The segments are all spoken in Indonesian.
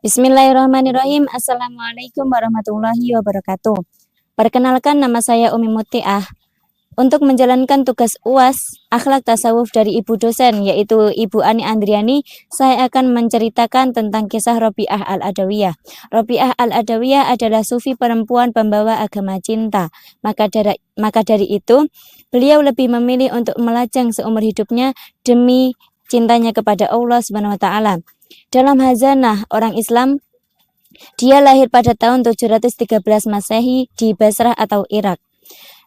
Bismillahirrahmanirrahim. Assalamualaikum warahmatullahi wabarakatuh. Perkenalkan, nama saya Umi Mutiah. Untuk menjalankan tugas UAS Akhlak Tasawuf dari Ibu dosen, yaitu Ibu Ani Andriani, saya akan menceritakan tentang kisah Robiah Al-Adawiyah. Robiah Al-Adawiyah adalah sufi perempuan pembawa agama cinta. Maka dari itu, beliau lebih memilih untuk melajang seumur hidupnya demi cintanya kepada Allah Subhanahu wa taala. Dalam Hazanah orang Islam, dia lahir pada tahun 713 Masehi di Basrah atau Irak.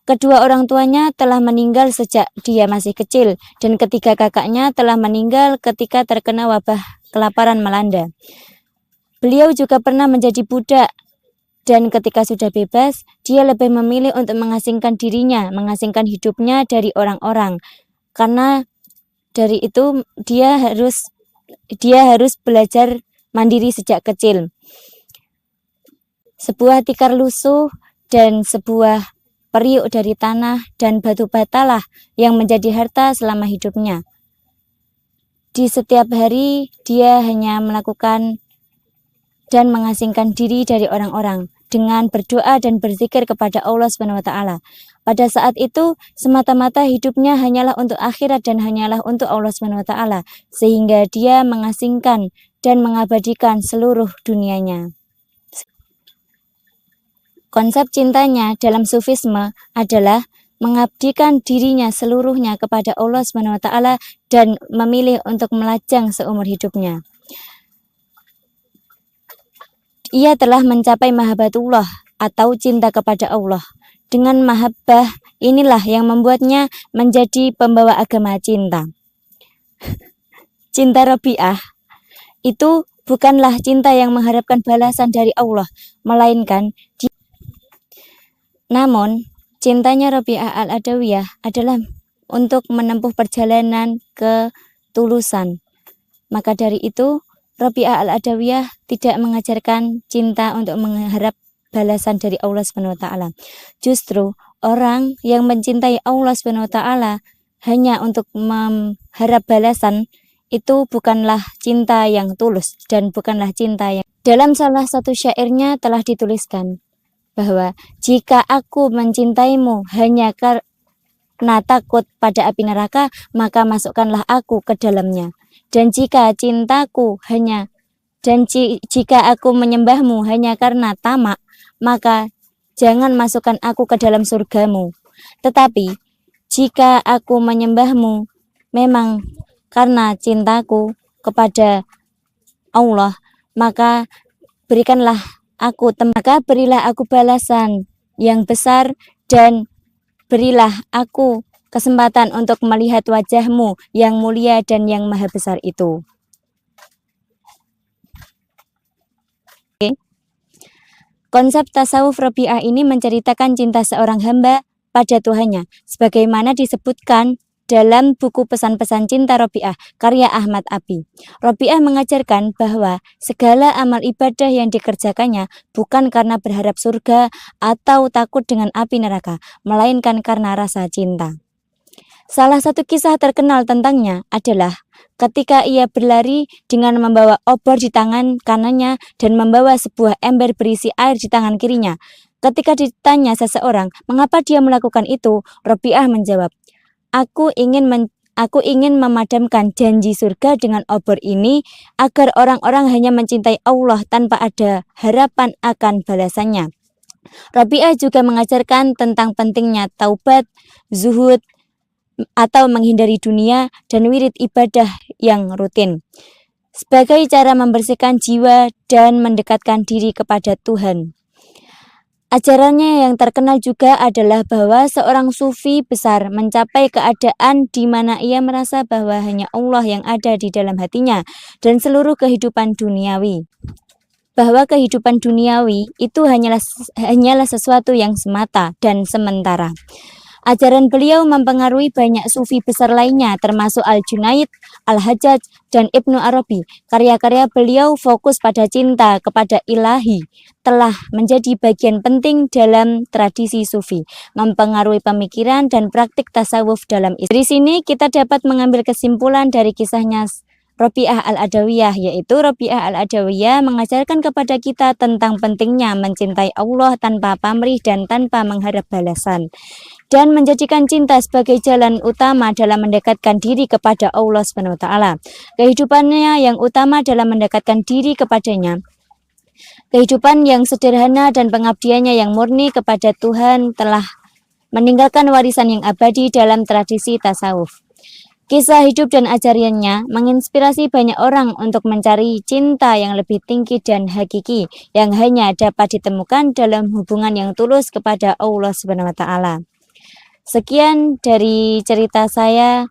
Kedua orang tuanya telah meninggal sejak dia masih kecil, dan ketiga kakaknya telah meninggal ketika terkena wabah kelaparan melanda. Beliau juga pernah menjadi budak, dan ketika sudah bebas, dia lebih memilih untuk mengasingkan dirinya, mengasingkan hidupnya dari orang-orang. Karena dari itu dia harus belajar mandiri sejak kecil. Sebuah tikar lusuh dan sebuah periuk dari tanah dan batu batalah yang menjadi harta selama hidupnya. Di setiap hari dia hanya melakukan dan mengasingkan diri dari orang-orang dengan berdoa dan berzikir kepada Allah Subhanahu wa taala. Pada saat itu, semata-mata hidupnya hanyalah untuk akhirat dan hanyalah untuk Allah Subhanahu wa taala, sehingga dia mengasingkan dan mengabadikan seluruh dunianya. Konsep cintanya dalam sufisme adalah mengabdikan dirinya seluruhnya kepada Allah Subhanahu wa taala dan memilih untuk melajang seumur hidupnya. Ia telah mencapai mahabbatullah atau cinta kepada Allah. Dengan mahabbah inilah yang membuatnya menjadi pembawa agama cinta. Cinta Robiah itu bukanlah cinta yang mengharapkan balasan dari Allah, melainkan namun cintanya Robiah Al-Adawiyah adalah untuk menempuh perjalanan ketulusan. Maka dari itu, Robiah Al-Adawiyah tidak mengajarkan cinta untuk mengharap balasan dari Allah Subhanahu wa taala. Justru orang yang mencintai Allah Subhanahu wa taala hanya untuk mengharap balasan itu bukanlah cinta yang tulus dan bukanlah cinta yang. Dalam salah satu syairnya telah dituliskan bahwa jika aku mencintaimu hanya karena takut pada api neraka, maka masukkanlah aku ke dalamnya. Dan jika aku menyembahmu hanya karena tamak, maka jangan masukkan aku ke dalam surgamu. Tetapi jika aku menyembahmu memang karena cintaku kepada Allah, maka berilah aku balasan yang besar dan berilah aku kesempatan untuk melihat wajahmu yang mulia dan yang maha besar itu. Konsep tasawuf Robiah ini menceritakan cinta seorang hamba pada Tuhannya, sebagaimana disebutkan dalam buku Pesan-Pesan Cinta Robiah, karya Ahmad Abi. Robiah mengajarkan bahwa segala amal ibadah yang dikerjakannya bukan karena berharap surga atau takut dengan api neraka, melainkan karena rasa cinta. Salah satu kisah terkenal tentangnya adalah ketika ia berlari dengan membawa obor di tangan kanannya dan membawa sebuah ember berisi air di tangan kirinya. Ketika ditanya seseorang mengapa dia melakukan itu, Robiah menjawab, Aku ingin memadamkan janji surga dengan obor ini agar orang-orang hanya mencintai Allah tanpa ada harapan akan balasannya. Robiah juga mengajarkan tentang pentingnya taubat, zuhud, atau menghindari dunia dan wirid ibadah yang rutin sebagai cara membersihkan jiwa dan mendekatkan diri kepada Tuhan. Ajarannya yang terkenal juga adalah bahwa seorang sufi besar mencapai keadaan di mana ia merasa bahwa hanya Allah yang ada di dalam hatinya dan seluruh kehidupan duniawi. Bahwa kehidupan duniawi itu hanyalah sesuatu yang semata dan sementara. Ajaran beliau mempengaruhi banyak sufi besar lainnya termasuk Al-Junaid, Al-Hajjaj, dan Ibnu Arabi. Karya-karya beliau fokus pada cinta kepada ilahi telah menjadi bagian penting dalam tradisi sufi, mempengaruhi pemikiran dan praktik tasawuf dalam Islam. Dari sini kita dapat mengambil kesimpulan dari kisahnya Robiah Al-Adawiyah, yaitu Robiah Al-Adawiyah mengajarkan kepada kita tentang pentingnya mencintai Allah tanpa pamrih dan tanpa mengharap balasan, dan menjadikan cinta sebagai jalan utama dalam mendekatkan diri kepada Allah SWT. Kehidupannya yang utama dalam mendekatkan diri kepadanya, kehidupan yang sederhana dan pengabdiannya yang murni kepada Tuhan telah meninggalkan warisan yang abadi dalam tradisi tasawuf. Kisah hidup dan ajarannya menginspirasi banyak orang untuk mencari cinta yang lebih tinggi dan hakiki yang hanya dapat ditemukan dalam hubungan yang tulus kepada Allah SWT. Sekian dari cerita saya,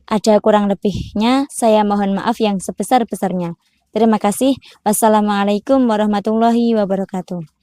ada kurang lebihnya saya mohon maaf yang sebesar-besarnya. Terima kasih. Wassalamualaikum warahmatullahi wabarakatuh.